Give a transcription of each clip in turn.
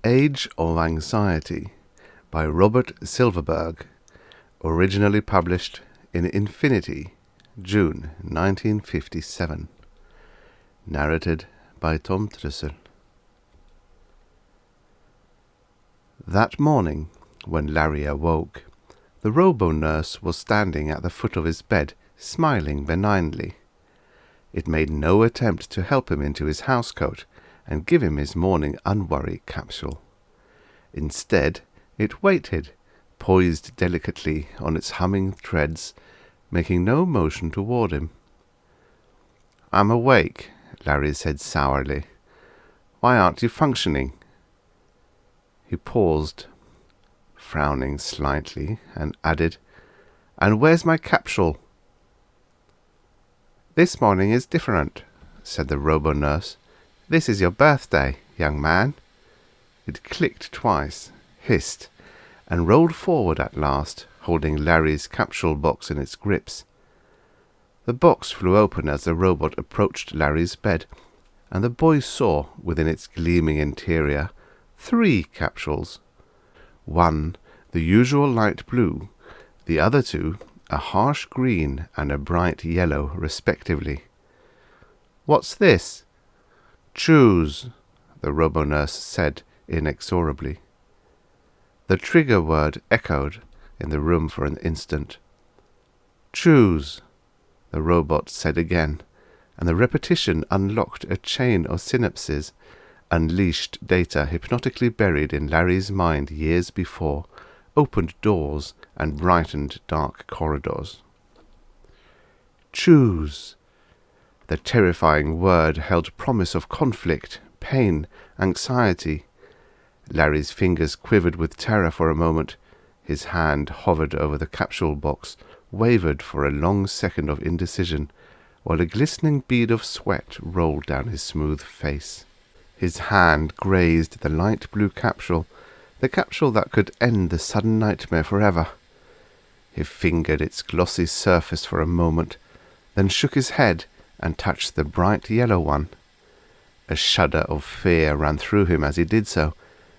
Age of Anxiety by Robert Silverberg, originally published in Infinity, June 1957. Narrated by Tom Trussel. That morning, when Larry awoke, the robonurse was standing at the foot of his bed, smiling benignly. It made no attempt to help him into his housecoat and give him his morning unworry capsule. Instead, it waited, poised delicately on its humming threads, making no motion toward him. "I'm awake," Larry said sourly. "Why aren't you functioning?" He paused, frowning slightly, and added, "And where's my capsule?" "This morning is different," said the robo-nurse. "This is your birthday, young man." It clicked twice, hissed, and rolled forward at last, holding Larry's capsule box in its grips. The box flew open as the robot approached Larry's bed, and the boy saw, within its gleaming interior, 3 capsules. One, the usual light blue, the other 2, a harsh green and a bright yellow, respectively. "What's this?" "Choose," the robo-nurse said inexorably. The trigger word echoed in the room for an instant. "Choose," the robot said again, and the repetition unlocked a chain of synapses, unleashed data hypnotically buried in Larry's mind years before, opened doors and brightened dark corridors. Choose. The terrifying word held promise of conflict, pain, anxiety. Larry's fingers quivered with terror for a moment. His hand hovered over the capsule box, wavered for a long second of indecision, while a glistening bead of sweat rolled down his smooth face. His hand grazed the light blue capsule, the capsule that could end the sudden nightmare forever. He fingered its glossy surface for a moment, then shook his head and touched the bright yellow one. A shudder of fear ran through him as he did so,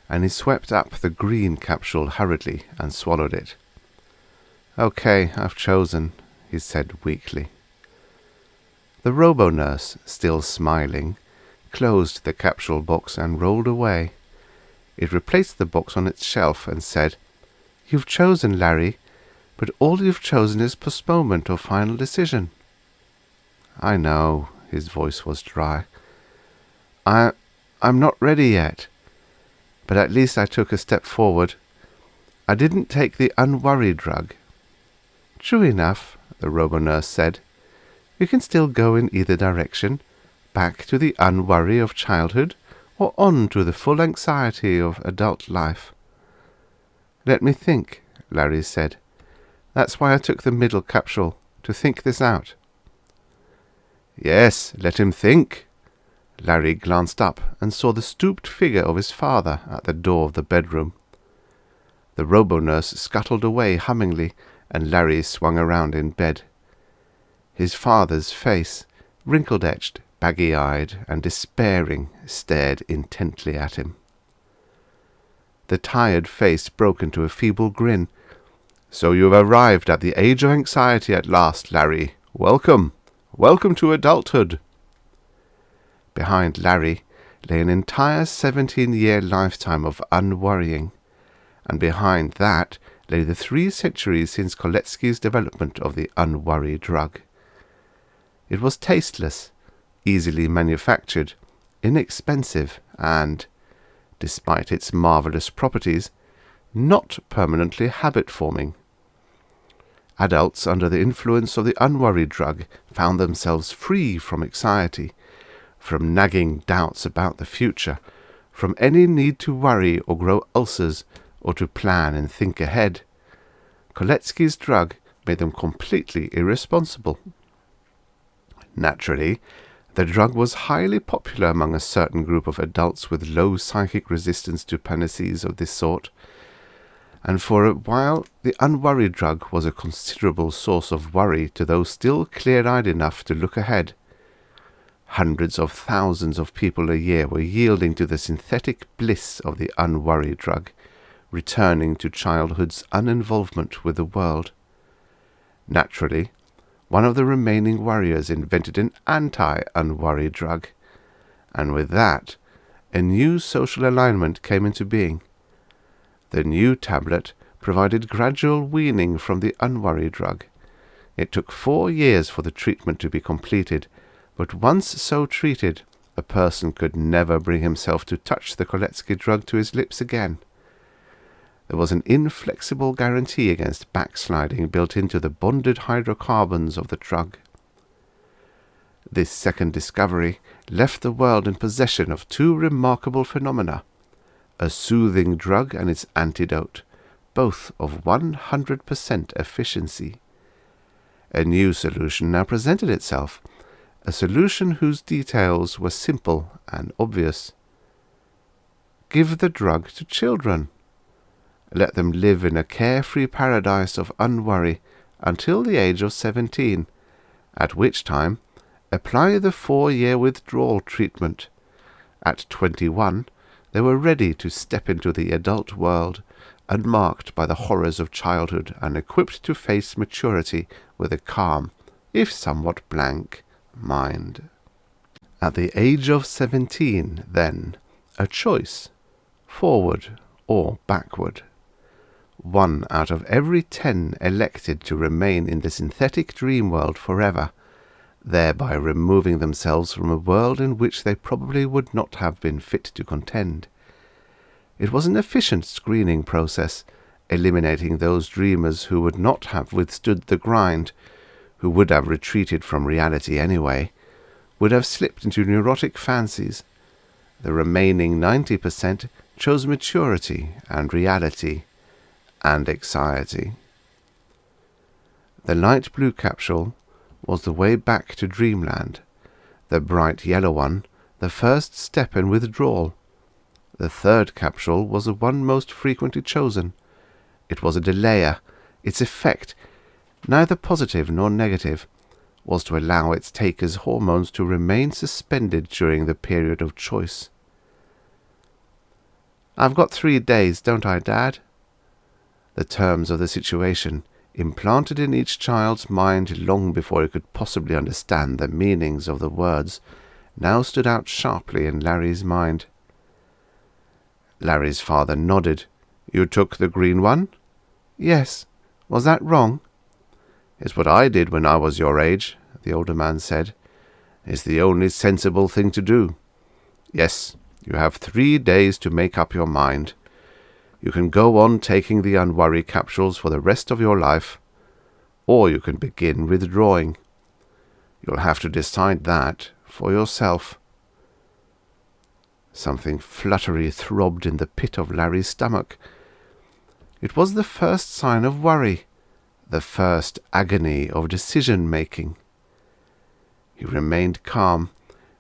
and he swept up the green capsule hurriedly and swallowed it. "Okay, I've chosen," he said weakly. The robo-nurse, still smiling, closed the capsule box and rolled away. It replaced the box on its shelf and said, "You've chosen, Larry, but all you've chosen is postponement of final decision." "I know," his voice was dry. I'm not ready yet. But at least I took a step forward. I didn't take the unworry drug." "True enough," the robo-nurse said. "You can still go in either direction, back to the unworry of childhood, or on to the full anxiety of adult life." "Let me think," Larry said. "That's why I took the middle capsule, to think this out." "Yes, let him think." Larry glanced up and saw the stooped figure of his father at the door of the bedroom. The robo-nurse scuttled away hummingly, and Larry swung around in bed. His father's face, wrinkle-edged, baggy-eyed, and despairing, stared intently at him. The tired face broke into a feeble grin. "So you've arrived at the age of anxiety at last, Larry. Welcome. Welcome to adulthood." Behind Larry lay an entire 17-year lifetime of unworrying, and behind that lay the 3 centuries since Koletsky's development of the unworry drug. It was tasteless, easily manufactured, inexpensive, and, despite its marvelous properties, not permanently habit-forming. Adults under the influence of the unworry drug found themselves free from anxiety, from nagging doubts about the future, from any need to worry or grow ulcers, or to plan and think ahead. Koletsky's drug made them completely irresponsible. Naturally, the drug was highly popular among a certain group of adults with low psychic resistance to panaceas of this sort, and for a while the unworried drug was a considerable source of worry to those still clear-eyed enough to look ahead. Hundreds of thousands of people a year were yielding to the synthetic bliss of the unworry drug, returning to childhood's uninvolvement with the world. Naturally, one of the remaining warriors invented an anti-unworry drug, and with that, a new social alignment came into being. The new tablet provided gradual weaning from the unworry drug. It took 4 years for the treatment to be completed, but once so treated, a person could never bring himself to touch the Koletsky drug to his lips again. There was an inflexible guarantee against backsliding built into the bonded hydrocarbons of the drug. This second discovery left the world in possession of 2 remarkable phenomena: a soothing drug and its antidote, both of 100% efficiency. A new solution now presented itself, a solution whose details were simple and obvious. Give the drug to children. Let them live in a carefree paradise of unworry until the age of 17, at which time apply the 4-year withdrawal treatment. At 21, they were ready to step into the adult world, unmarked by the horrors of childhood and equipped to face maturity with a calm, if somewhat blank, mind. At the age of 17, then, a choice, forward or backward. 1 out of every 10 elected to remain in the synthetic dream world forever, thereby removing themselves from a world in which they probably would not have been fit to contend. It was an efficient screening process, eliminating those dreamers who would not have withstood the grind, who would have retreated from reality anyway, would have slipped into neurotic fancies. The remaining 90% chose maturity and reality and anxiety. The light blue capsule was the way back to dreamland, the bright yellow one the first step in withdrawal. The third capsule was the one most frequently chosen. It was a delayer. Its effect, neither positive nor negative, was to allow its taker's hormones to remain suspended during the period of choice. "I've got 3 days, don't I, Dad?" The terms of the situation, implanted in each child's mind long before it could possibly understand the meanings of the words, now stood out sharply in Larry's mind. Larry's father nodded. "You took the green one?" "Yes. Was that wrong?" "It's what I did when I was your age," the older man said. "It's the only sensible thing to do. Yes, you have 3 days to make up your mind. You can go on taking the unworry capsules for the rest of your life, or you can begin withdrawing. You'll have to decide that for yourself." Something fluttery throbbed in the pit of Larry's stomach. It was the first sign of worry, the first agony of decision-making. He remained calm.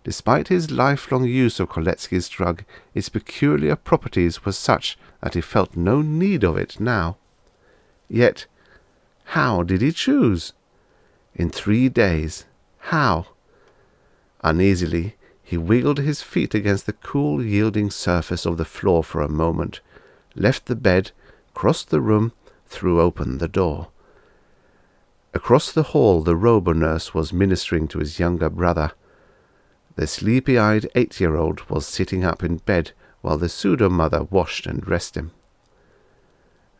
Despite his lifelong use of Koletsky's drug, its peculiar properties were such that he felt no need of it now. Yet, how did he choose? In 3 days, how? Uneasily, he wiggled his feet against the cool, yielding surface of the floor for a moment, left the bed, crossed the room, threw open the door. Across the hall the robonurse was ministering to his younger brother. The sleepy-eyed 8-year-old was sitting up in bed while the pseudo-mother washed and dressed him.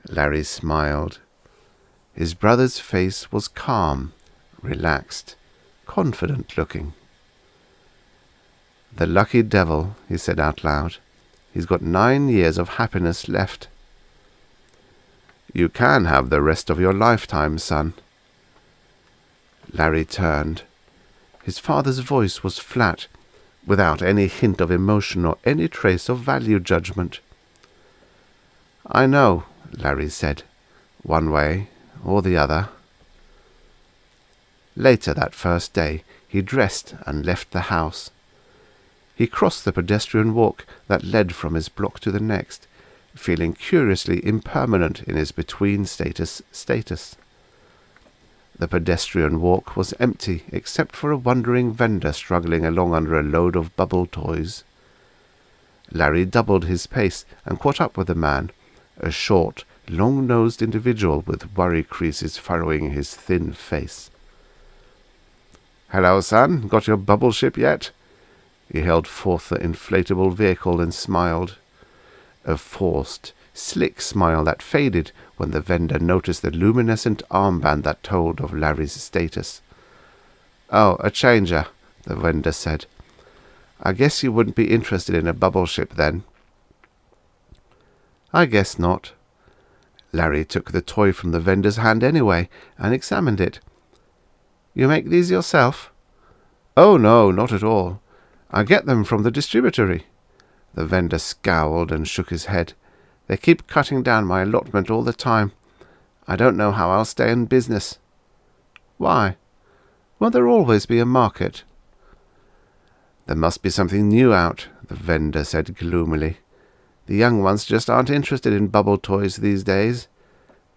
Larry smiled. His brother's face was calm, relaxed, confident-looking. "The lucky devil," he said out loud. "He's got 9 years of happiness left." "You can have the rest of your lifetime, son." Larry turned. His father's voice was flat, without any hint of emotion or any trace of value judgment. "I know," Larry said, "one way or the other." Later that first day, he dressed and left the house. He crossed the pedestrian walk that led from his block to the next, feeling curiously impermanent in his between status. The pedestrian walk was empty, except for a wandering vendor struggling along under a load of bubble toys. Larry doubled his pace and caught up with the man, a short, long-nosed individual with worry creases furrowing his thin face. "Hello, son. Got your bubble ship yet?" He held forth the inflatable vehicle and smiled. A forced, slick smile that faded when the vendor noticed the luminescent armband that told of Larry's status. "Oh, a changer," the vendor said. "I guess you wouldn't be interested in a bubble ship then." "I guess not." Larry took the toy from the vendor's hand anyway and examined it. "You make these yourself?" "Oh, no, not at all. I get them from the distributory." The vendor scowled and shook his head. "They keep cutting down my allotment all the time. I don't know how I'll stay in business." "Why? Won't there always be a market?" "There must be something new out," the vendor said gloomily. "The young ones just aren't interested in bubble toys these days.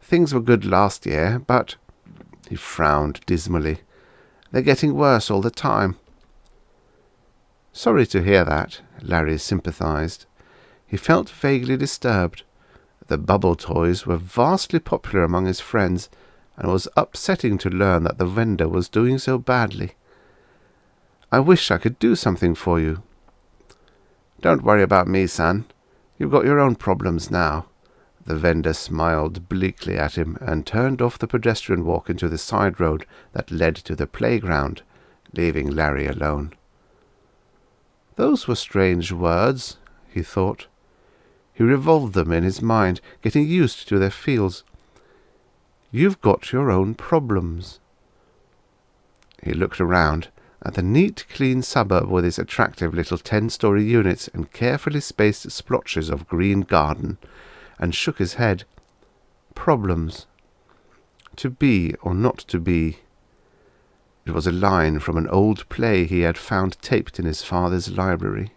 Things were good last year, but—" he frowned dismally. "They're getting worse all the time." "Sorry to hear that," Larry sympathized. He felt vaguely disturbed. The bubble toys were vastly popular among his friends, and it was upsetting to learn that the vendor was doing so badly. "I wish I could do something for you." "Don't worry about me, son. You've got your own problems now." The vendor smiled bleakly at him and turned off the pedestrian walk into the side road that led to the playground, leaving Larry alone. Those were strange words, he thought. He revolved them in his mind, getting used to their feels. "You've got your own problems." He looked around at the neat, clean suburb with its attractive little 10-story units and carefully spaced splotches of green garden, and shook his head. Problems. To be or not to be. It was a line from an old play he had found taped in his father's library.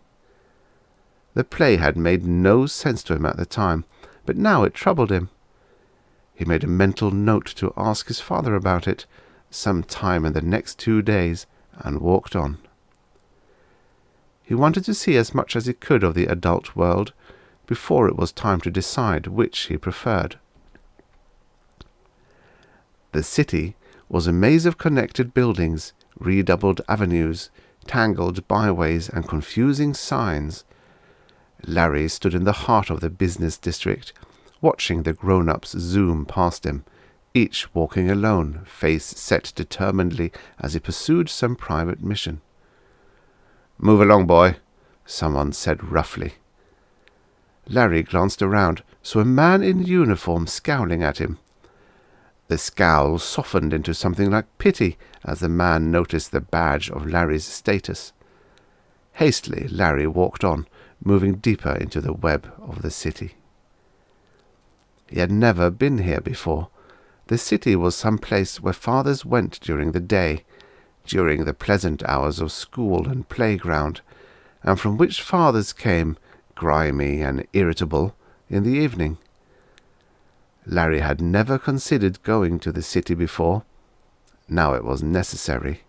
The play had made no sense to him at the time, but now it troubled him. He made a mental note to ask his father about it some time in the next 2 days, and walked on. He wanted to see as much as he could of the adult world before it was time to decide which he preferred. The city was a maze of connected buildings, redoubled avenues, tangled byways, and confusing signs. Larry stood in the heart of the business district, watching the grown-ups zoom past him, each walking alone, face set determinedly as he pursued some private mission. "Move along, boy," someone said roughly. Larry glanced around, saw a man in uniform scowling at him. The scowl softened into something like pity as the man noticed the badge of Larry's status. Hastily, Larry walked on, moving deeper into the web of the city. He had never been here before. The city was some place where fathers went during the day, during the pleasant hours of school and playground, and from which fathers came, grimy and irritable, in the evening. Larry had never considered going to the city before. Now it was necessary.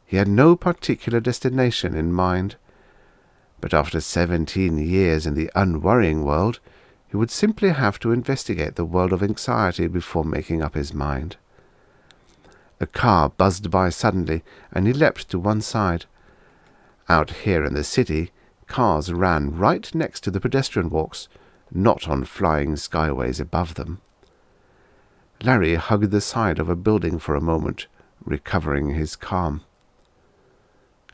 He had no particular destination in mind, but after 17 years in the unworrying world, he would simply have to investigate the world of anxiety before making up his mind. A car buzzed by suddenly, and he leapt to one side. Out here in the city, cars ran right next to the pedestrian walks, not on flying skyways above them. Larry hugged the side of a building for a moment, recovering his calm.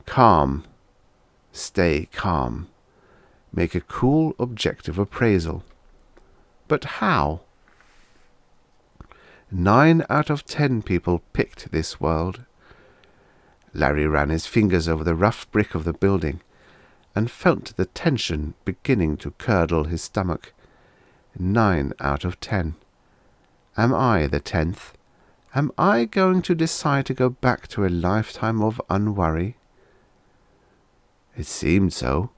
Calm. Stay calm. Make a cool, objective appraisal. But how? 9 out of 10 people picked this world. Larry ran his fingers over the rough brick of the building, and felt the tension beginning to curdle his stomach. 9 out of 10. Am I the 10th? Am I going to decide to go back to a lifetime of unworry? It seemed so.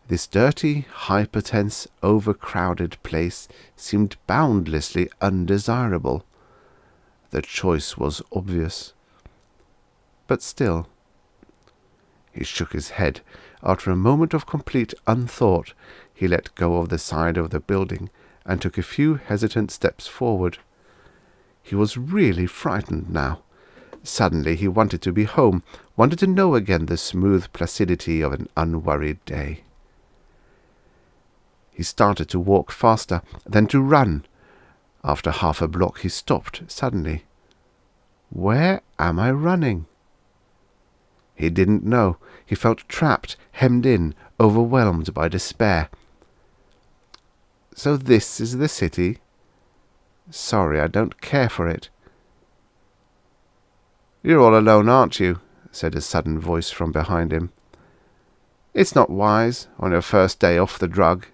This dirty, hypertense, overcrowded place seemed boundlessly undesirable. The choice was obvious. But still. He shook his head. After a moment of complete unthought, he let go of the side of the building and took a few hesitant steps forward. He was really frightened now. Suddenly he wanted to be home, wanted to know again the smooth placidity of an unworried day. He started to walk faster, then to run. After half a block he stopped suddenly. Where am I running? He didn't know. He felt trapped, hemmed in, overwhelmed by despair. So this is the city? Sorry, I don't care for it. You're all alone, aren't you? Said a sudden voice from behind him. It's not wise on your first day off the drug.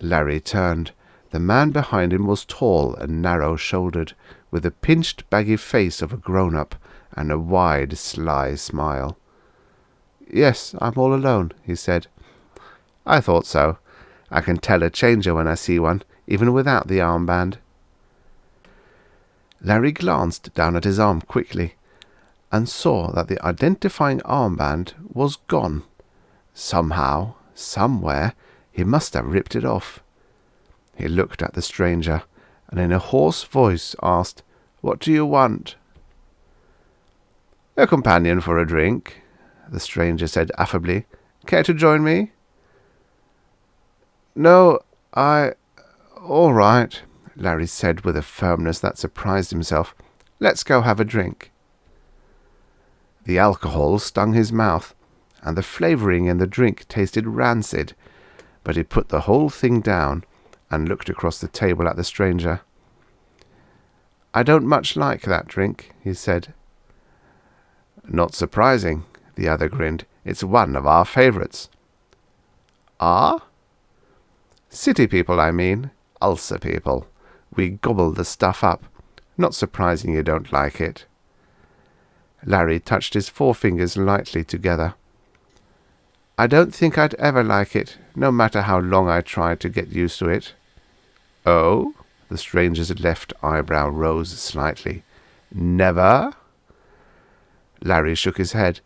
Larry turned. The man behind him was tall and narrow-shouldered, with the pinched, baggy face of a grown-up and a wide, sly smile. Yes, I'm all alone, he said. I thought so. I can tell a changer when I see one, even without the armband. Larry glanced down at his arm quickly, and saw that the identifying armband was gone. Somehow, somewhere, he must have ripped it off. He looked at the stranger, and in a hoarse voice asked, What do you want? A companion for a drink, the stranger said affably. Care to join me? No, all right, Larry said with a firmness that surprised himself. Let's go have a drink. The alcohol stung his mouth, and the flavouring in the drink tasted rancid, but he put the whole thing down and looked across the table at the stranger. I don't much like that drink, he said. Not surprising, the other grinned. It's one of our favourites. Ah? City people, I mean. Ulcer people. We gobble the stuff up. Not surprising you don't like it. Larry touched his forefingers lightly together. I don't think I'd ever like it, no matter how long I tried to get used to it. Oh? The stranger's left eyebrow rose slightly. Never? Larry shook his head.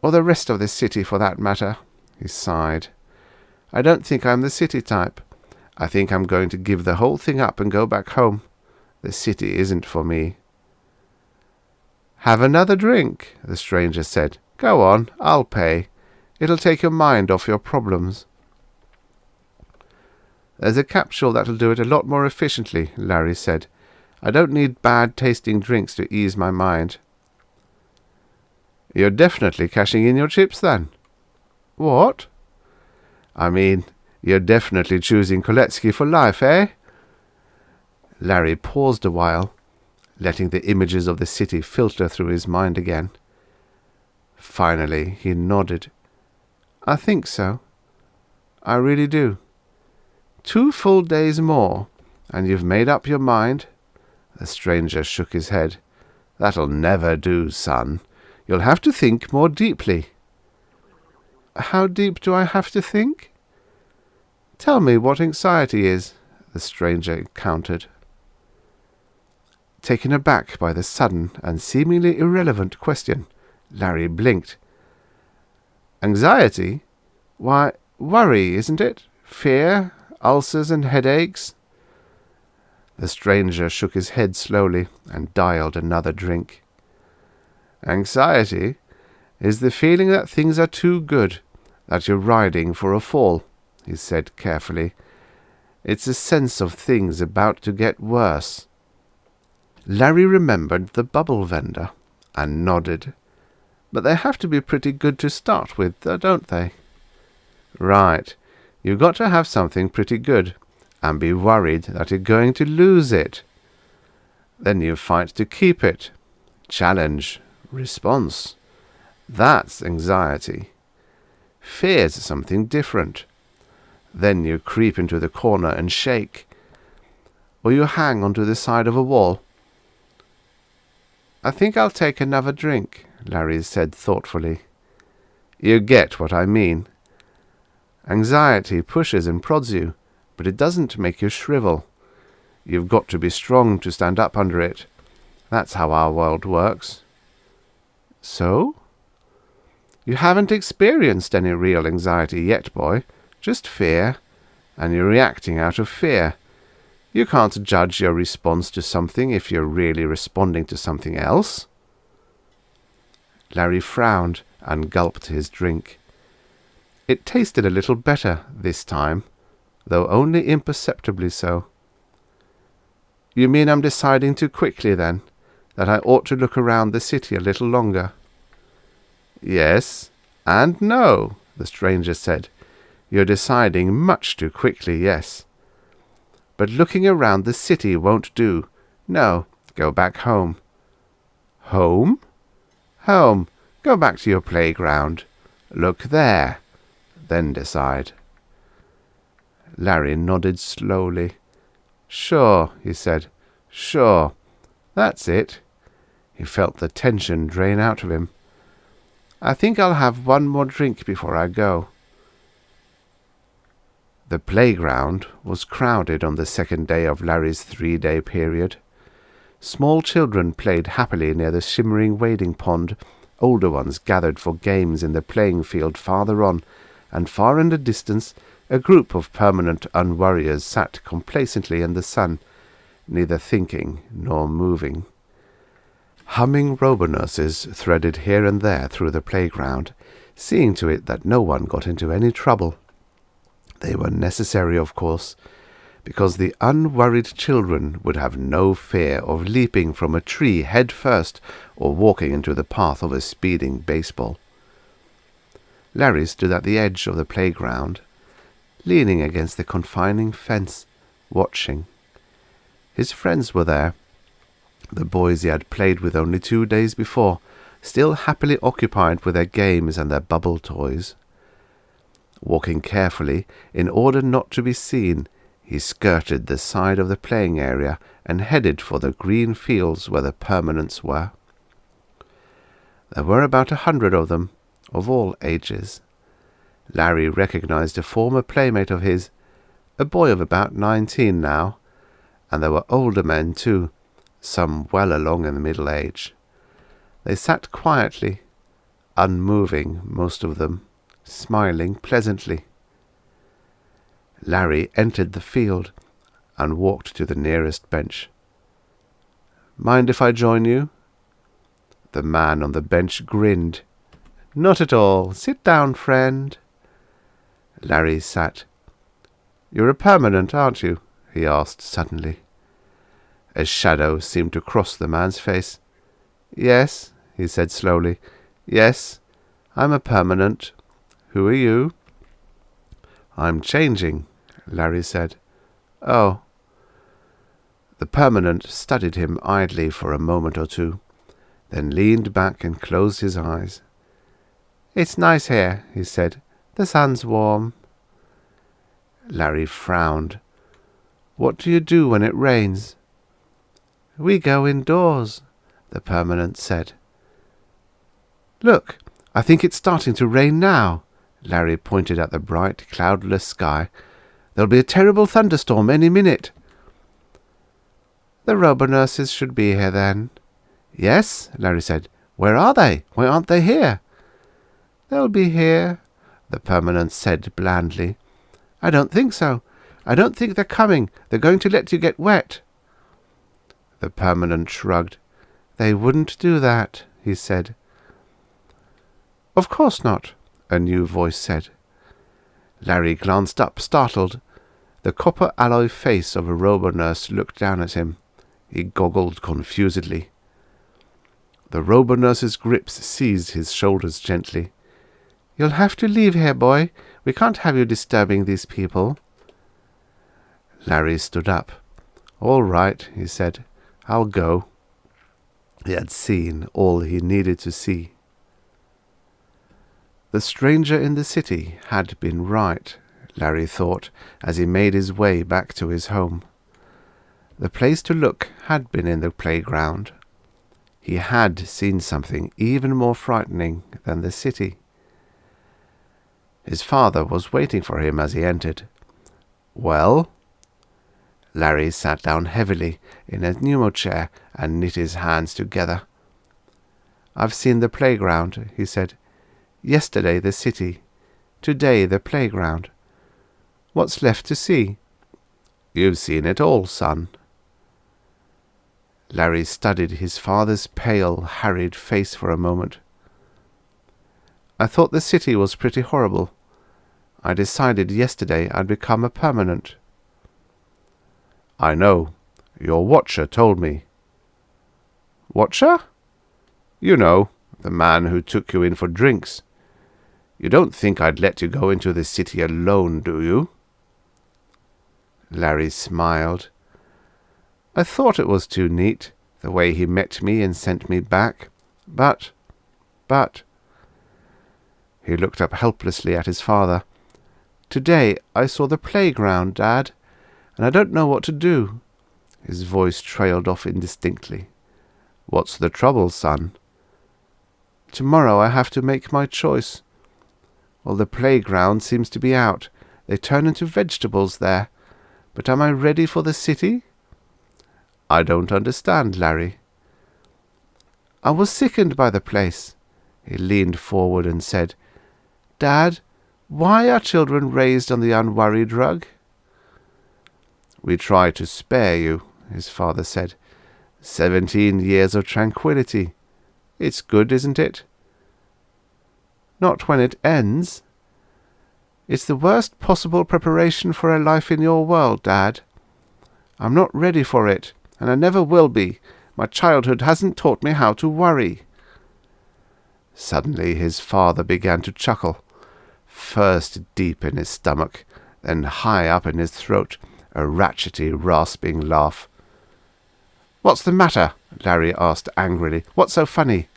Or the rest of the city, for that matter. He sighed. I don't think I'm the city type. I think I'm going to give the whole thing up and go back home. The city isn't for me. Have another drink, the stranger said. Go on, I'll pay. It'll take your mind off your problems. There's a capsule that'll do it a lot more efficiently, Larry said. I don't need bad-tasting drinks to ease my mind. You're definitely cashing in your chips, then. What? I mean, you're definitely choosing Koletsky for life, eh? Larry paused a while, letting the images of the city filter through his mind again. Finally, he nodded. I think so. I really do. 2 full days more, and you've made up your mind? The stranger shook his head. That'll never do, son. You'll have to think more deeply. How deep do I have to think? Tell me what anxiety is, the stranger countered. Taken aback by the sudden and seemingly irrelevant question, Larry blinked. Anxiety? Why, worry, isn't it? Fear, ulcers and headaches? The stranger shook his head slowly and dialed another drink. Anxiety is the feeling that things are too good, that you're riding for a fall, he said carefully. It's a sense of things about to get worse. Larry remembered the bubble vendor and nodded. But they have to be pretty good to start with, don't they? Right. You've got to have something pretty good and be worried that you're going to lose it. Then you fight to keep it. Challenge. Response. That's anxiety. Fear's something different. Then you creep into the corner and shake. Or you hang onto the side of a wall. I think I'll take another drink, Larry said thoughtfully. You get what I mean. Anxiety pushes and prods you, but it doesn't make you shrivel. You've got to be strong to stand up under it. That's how our world works. So? You haven't experienced any real anxiety yet, boy. Just fear. And you're reacting out of fear. You can't judge your response to something if you're really responding to something else. Larry frowned and gulped his drink. It tasted a little better this time, though only imperceptibly so. You mean I'm deciding too quickly, then, that I ought to look around the city a little longer? Yes, and no, the stranger said. You're deciding much too quickly, yes. But looking around the city won't do. No, go back home. Home? Home. Go back to your playground. Look there. Then decide. Larry nodded slowly. Sure, he said. Sure. That's it. He felt the tension drain out of him. I think I'll have one more drink before I go. The playground was crowded on the second day of Larry's 3-day period. Small children played happily near the shimmering wading pond. Older ones gathered for games in the playing field farther on, and far in the distance a group of permanent unworriers sat complacently in the sun, neither thinking nor moving. Humming robonurses threaded here and there through the playground, seeing to it that no one got into any trouble. They were necessary, of course, because the unworried children would have no fear of leaping from a tree head first or walking into the path of a speeding baseball. Larry stood at the edge of the playground, leaning against the confining fence, watching. His friends were there, the boys he had played with only 2 days before, still happily occupied with their games and their bubble toys. Walking carefully, in order not to be seen, he skirted the side of the playing area and headed for the green fields where the permanents were. There were about 100 of them, of all ages. Larry recognized a former playmate of his, a boy of about 19 now, and there were older men too, some well along in the middle age. They sat quietly, unmoving, most of them, smiling pleasantly. Larry entered the field and walked to the nearest bench. Mind if I join you? The man on the bench grinned. Not at all. Sit down, friend. Larry sat. You're a permanent, aren't you? He asked suddenly. A shadow seemed to cross the man's face. Yes, he said slowly. Yes, I'm a permanent. Who are you? I'm changing, Larry said. Oh. The permanent studied him idly for a moment or two, then leaned back and closed his eyes. It's nice here, he said. The sun's warm. Larry frowned. What do you do when it rains? We go indoors, the permanent said. Look, I think it's starting to rain now. Larry pointed at the bright, cloudless sky. There'll be a terrible thunderstorm any minute. The robonurses should be here then. Yes, Larry said. Where are they? Why aren't they here? They'll be here, the permanent said blandly. I don't think so. I don't think they're coming. They're going to let you get wet. The permanent shrugged. They wouldn't do that, he said. Of course not, a new voice said. Larry glanced up, startled. The copper alloy face of a robonurse looked down at him. He goggled confusedly. The robonurse's grips seized his shoulders gently. You'll have to leave here, boy. We can't have you disturbing these people. Larry stood up. All right, he said. I'll go. He had seen all he needed to see. The stranger in the city had been right, Larry thought, as he made his way back to his home. The place to look had been in the playground. He had seen something even more frightening than the city. His father was waiting for him as he entered. Well? Larry sat down heavily in a pneumo-chair and knit his hands together. "I've seen the playground," he said. "Yesterday the city. Today the playground. What's left to see?" "You've seen it all, son." Larry studied his father's pale, harried face for a moment. "I thought the city was pretty horrible. I decided yesterday I'd become a permanent." "I know. Your watcher told me." "Watcher?" "You know, the man who took you in for drinks. You don't think I'd let you go into the city alone, do you?" Larry smiled. "I thought it was too neat, the way he met me and sent me back. But... He looked up helplessly at his father. "Today I saw the playground, Dad, and I don't know what to do." His voice trailed off indistinctly. "What's the trouble, son?" "Tomorrow I have to make my choice. Well, the playground seems to be out. They turn into vegetables there. But am I ready for the city?" "I don't understand, Larry." "I was sickened by the place." He leaned forward and said, "Dad, why are children raised on the unworried drug?" "We try to spare you," his father said. 17 years of tranquility. It's good, isn't it?" "Not when it ends." "It's the worst possible preparation for a life in your world, Dad. I'm not ready for it, and I never will be. My childhood hasn't taught me how to worry." Suddenly his father began to chuckle, first deep in his stomach, then high up in his throat, a ratchety, rasping laugh. "What's the matter?" Larry asked angrily. "What's so funny?"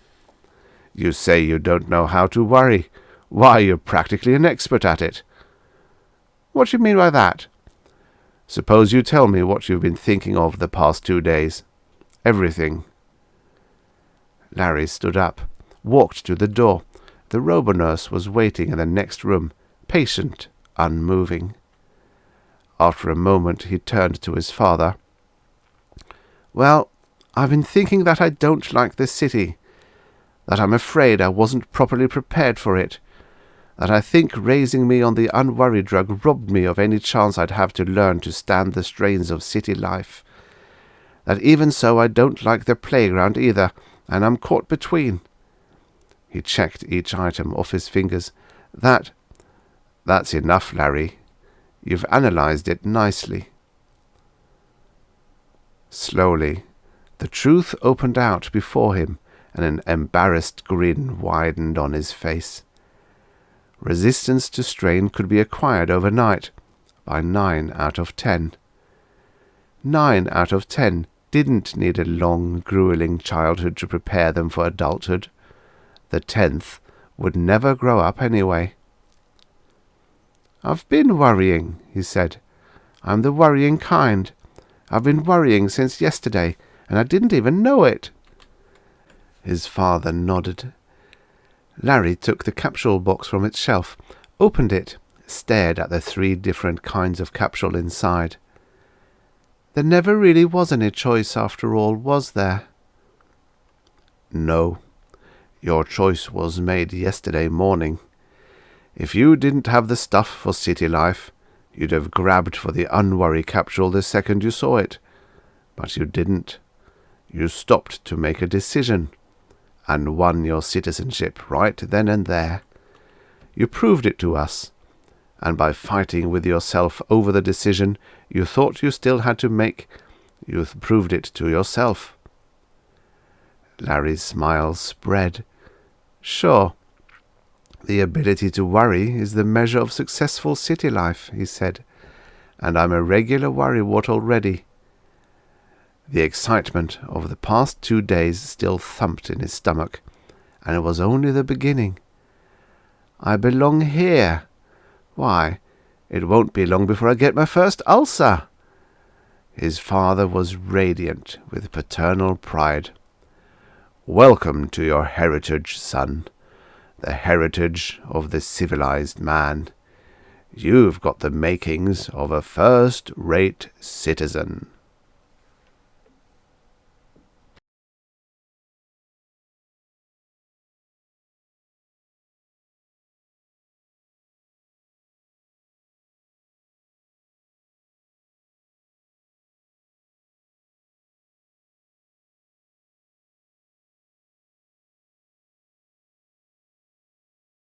"You say you don't know how to worry. Why, you're practically an expert at it." "What do you mean by that?" "Suppose you tell me what you've been thinking of the past 2 days. Everything." Larry stood up, walked to the door. The robonurse was waiting in the next room, patient, unmoving. After a moment he turned to his father. "Well, I've been thinking that I don't like this city, that I'm afraid I wasn't properly prepared for it, that I think raising me on the unworried drug robbed me of any chance I'd have to learn to stand the strains of city life, that even so I don't like the playground either, and I'm caught between." He checked each item off his fingers. That's enough, Larry. You've analyzed it nicely." Slowly, the truth opened out before him, and an embarrassed grin widened on his face. Resistance to strain could be acquired overnight, by 9 out of 10. 9 out of 10 didn't need a long, grueling childhood to prepare them for adulthood. The 10th would never grow up anyway. "I've been worrying," he said. "I'm the worrying kind. I've been worrying since yesterday, and I didn't even know it." His father nodded. Larry took the capsule box from its shelf, opened it, stared at the 3 different kinds of capsule inside. "There never really was any choice after all, was there?" "No. Your choice was made yesterday morning. If you didn't have the stuff for city life, you'd have grabbed for the unworry capsule the second you saw it. But you didn't. You stopped to make a decision, and won your citizenship right then and there. You proved it to us, and by fighting with yourself over the decision you thought you still had to make, you proved it to yourself." Larry's smile spread. "Sure. The ability to worry is the measure of successful city life," he said, "and I'm a regular worrywart already." The excitement of the past 2 days still thumped in his stomach, and it was only the beginning. "I belong here. Why, it won't be long before I get my first ulcer." His father was radiant with paternal pride. "Welcome to your heritage, son. The heritage of the civilized man. You've got the makings of a first-rate citizen."